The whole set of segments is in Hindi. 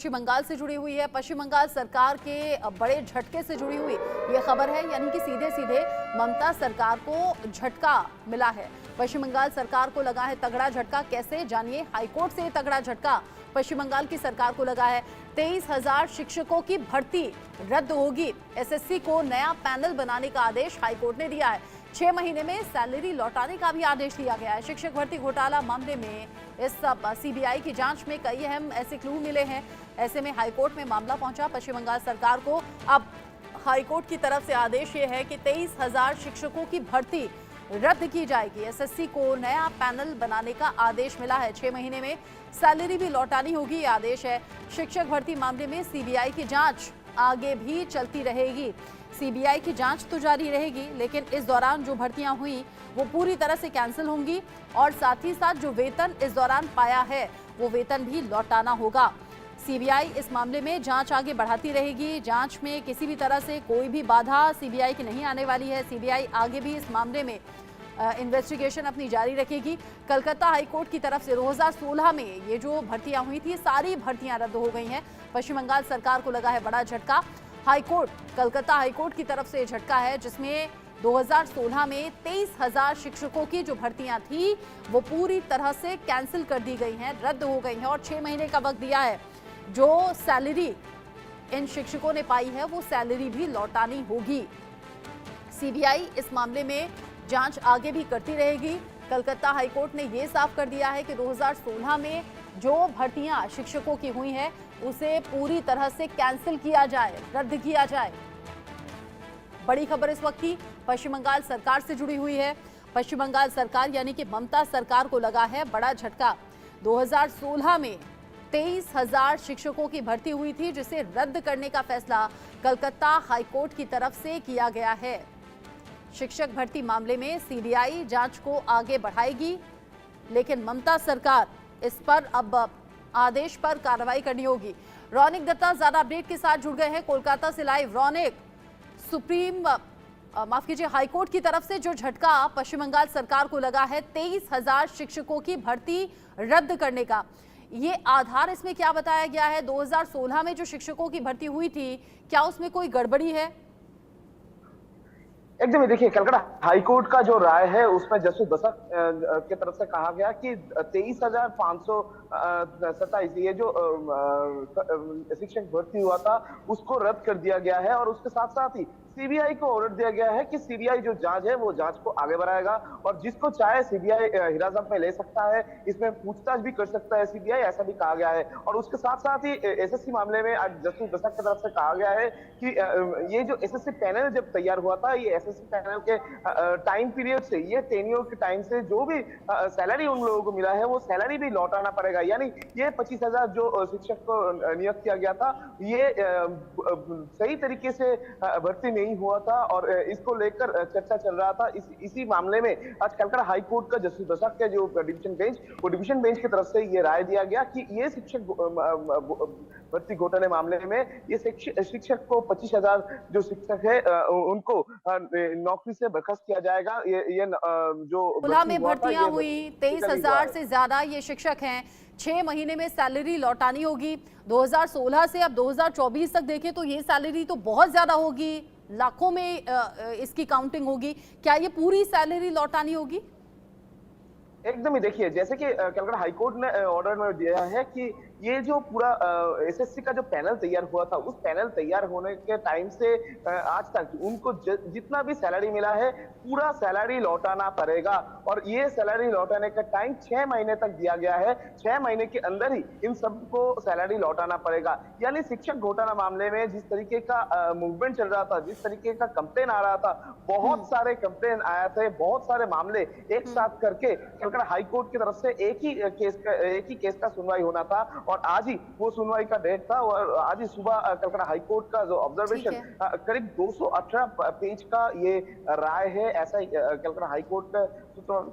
पश्चिम बंगाल से जुड़ी हुई है। पश्चिम बंगाल सरकार के बड़े झटके से जुड़ी हुई ये खबर है, यानी कि सीधे सीधे ममता सरकार को झटका मिला है। पश्चिम बंगाल सरकार को लगा है तगड़ा झटका। कैसे, जानिए। हाईकोर्ट से तगड़ा झटका पश्चिम बंगाल की सरकार को लगा है। 23,000 शिक्षकों की भर्ती रद्द होगी। एसएससी को नया पैनल बनाने का आदेश हाईकोर्ट ने दिया है। 6 महीने में सैलरी लौटाने का भी आदेश दिया गया है। शिक्षक भर्ती घोटाला मामले में इस सीबीआई की जांच में कई अहम ऐसे क्लू मिले हैं। ऐसे में हाईकोर्ट में मामला पहुंचा पश्चिम बंगाल सरकार को। अब हाईकोर्ट की तरफ से आदेश ये है कि 23,000 शिक्षकों की भर्ती रद्द की जाएगी। एसएससी को नया पैनल बनाने का आदेश मिला है। 6 महीने में सैलरी भी लौटानी होगी, ये आदेश है। शिक्षक भर्ती मामले में सीबीआई की जांच आगे भी चलती रहेगी। सीबीआई की जांच तो जारी रहेगी, लेकिन इस दौरान जो भर्तियां हुई वो पूरी तरह से कैंसिल होंगी और साथ ही साथ जो वेतन इस दौरान पाया है वो वेतन भी लौटाना होगा। सीबीआई इस मामले में जांच आगे बढ़ाती रहेगी। जांच में किसी भी तरह से कोई भी बाधा सीबीआई की नहीं आने वाली है। सीबीआई आगे भी इस मामले में इन्वेस्टिगेशन अपनी जारी रखेगी। कलकत्ता हाईकोर्ट की तरफ से 2016 में ये जो भर्तियां हुई थी, सारी भर्तियां रद्द हो गई हैं। पश्चिम बंगाल सरकार को लगा है बड़ा झटका। हाईकोर्ट, कलकत्ता हाईकोर्ट की तरफ से झटका है, जिसमें 2016 में 23,000 शिक्षकों की जो भर्तियां थी वो पूरी तरह से कैंसिल कर दी गई हैं, रद्द हो गई हैं और 6 महीने का वक्त दिया है। जो सैलरी इन शिक्षकों ने पाई है वो सैलरी भी लौटानी होगी। सीबीआई इस मामले में जांच आगे भी करती रहेगी। कलकत्ता हाईकोर्ट ने यह साफ कर दिया है कि 2016 में जो भर्तियां शिक्षकों की हुई हैं उसे पूरी तरह से कैंसिल किया जाए, रद्द किया जाए। बड़ी खबर इस वक्त की पश्चिम बंगाल सरकार से जुड़ी हुई है। पश्चिम बंगाल सरकार यानी कि ममता सरकार को लगा है बड़ा झटका। 2016 में 23,000 शिक्षकों की भर्ती हुई थी, जिसे रद्द करने का फैसला कलकत्ता हाईकोर्ट की तरफ से किया गया है। शिक्षक भर्ती मामले में सीबीआई जांच को आगे बढ़ाएगी, लेकिन ममता सरकार इस पर अब आदेश पर कार्रवाई करनी होगी। रौनिक दत्ता ज्यादा अपडेट के साथ जुड़ गए हैं कोलकाता से लाइव। रौनिक, माफ कीजिए, हाईकोर्ट की तरफ से जो झटका पश्चिम बंगाल सरकार को लगा है 23,000 शिक्षकों की भर्ती रद्द करने का, ये आधार इसमें क्या बताया गया है? 2016 में जो शिक्षकों की भर्ती हुई थी, क्या उसमें कोई गड़बड़ी है? एकदम ही देखिए, कलकत्ता हाईकोर्ट का जो राय है उसमें जस्टिस दशक की तरफ से कहा गया कि 23,527 ये जो शिक्षक भर्ती हुआ था उसको रद्द कर दिया गया है और उसके साथ साथ ही सीबीआई को ऑर्डर दिया गया है कि सीबीआई जो जांच है वो जांच को आगे बढ़ाएगा और जिसको चाहे सीबीआई हिरासत में ले सकता है, इसमें पूछताछ भी कर सकता है सीबीआई, ऐसा भी कहा गया है। और उसके साथ साथ ही एसएससी मामले में आज जस्टिस दशक की तरफ से कहा गया है कि ये जो एसएससी पैनल जब तैयार हुआ था, ये एसएससी पैनल के टाइम पीरियड से, ये टेन्योर के टाइम से जो भी सैलरी उन लोगों को मिला है वो सैलरी भी लौटाना पड़ेगा। यानी ये 25,000 जो शिक्षक को नियुक्त किया गया था, ये सही तरीके से भर्ती नहीं हुआ था और इसको लेकर चर्चा चल रहा था। इसी मामले में आज कलकत्ता हाईकोर्ट का जस्टिस दशक के जो डिवीजन बेंच, वो डिवीजन बेंच की तरफ से ये राय दिया गया कि ये शिक्षक भर्ती घोटाले मामले में ये शिक्षक को 25,000 जो शिक्षक है उनको नौकरी से बर्खास्त किया जाएगा। ये जो खुला में भर्तियां हुई 23,000 से ज्यादा ये शिक्षक हैं। 6 महीने में सैलरी लौटानी होगी। 2016 से अब 2024 तक देखें तो ये सैलरी तो बहुत ज्यादा होगी, लाखों में इसकी काउंटिंग होगी। क्या ये पूरी सैलरी लौटानी होगी? एकदम ही देखिए, जैसे कि कलकत्ता हाईकोर्ट ने ऑर्डर में दिया है कि ये जो पूरा एसएससी का जो पैनल तैयार हुआ था, उस पैनल तैयार होने के टाइम से आज तक उनको जितना भी सैलरी मिला है पूरा सैलरी लौटाना पड़ेगा और ये सैलरी लौटाने का टाइम 6 महीने तक दिया गया है। 6 महीने के अंदर ही इन सबको सैलरी लौटाना पड़ेगा। यानी शिक्षक घोटाला मामले में जिस तरीके का मूवमेंट चल रहा था, जिस तरीके का कंप्लेन आ रहा था, बहुत सारे कंप्लेन आए थे, बहुत सारे मामले एक साथ करके कलकत्ता हाईकोर्ट की तरफ से एक ही केस का सुनवाई होना था और आज ही वो सुनवाई का डेट था और आज ही सुबह कलकत्ता हाईकोर्ट का जो ऑब्जर्वेशन करीब 218 पेज का ये राय है, ऐसा कलकत्ता हाईकोर्ट का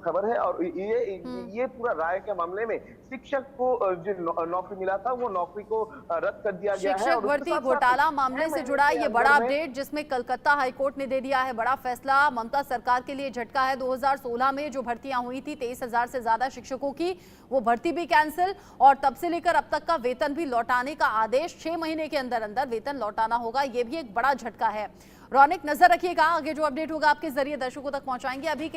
खबर है। और ये पूरा राय के मामले में शिक्षक को जो नौकरी मिला था वो नौकरी को रद्द कर दिया गया है। शिक्षक और उसके भर्ती साथ-साथ घोटाला मामले 6 से महीने जुड़ा के ये बड़ा अंदर में अपडेट, जिसमें कलकत्ता हाईकोर्ट ने दे दिया है बड़ा फैसला। ममता सरकार के लिए झटका है। 2016 में जो भर्तियां हुई थी 23,000 से ज्यादा शिक्षकों की, वो भर्ती भी कैंसिल, और तब से लेकर अब तक का वेतन भी लौटाने का आदेश। 6 महीने के अंदर अंदर वेतन लौटाना होगा। ये भी एक बड़ा झटका है। रौनक, नजर रखिएगा, आगे जो अपडेट होगा आपके जरिए दर्शकों तक पहुंचाएंगे। अभी के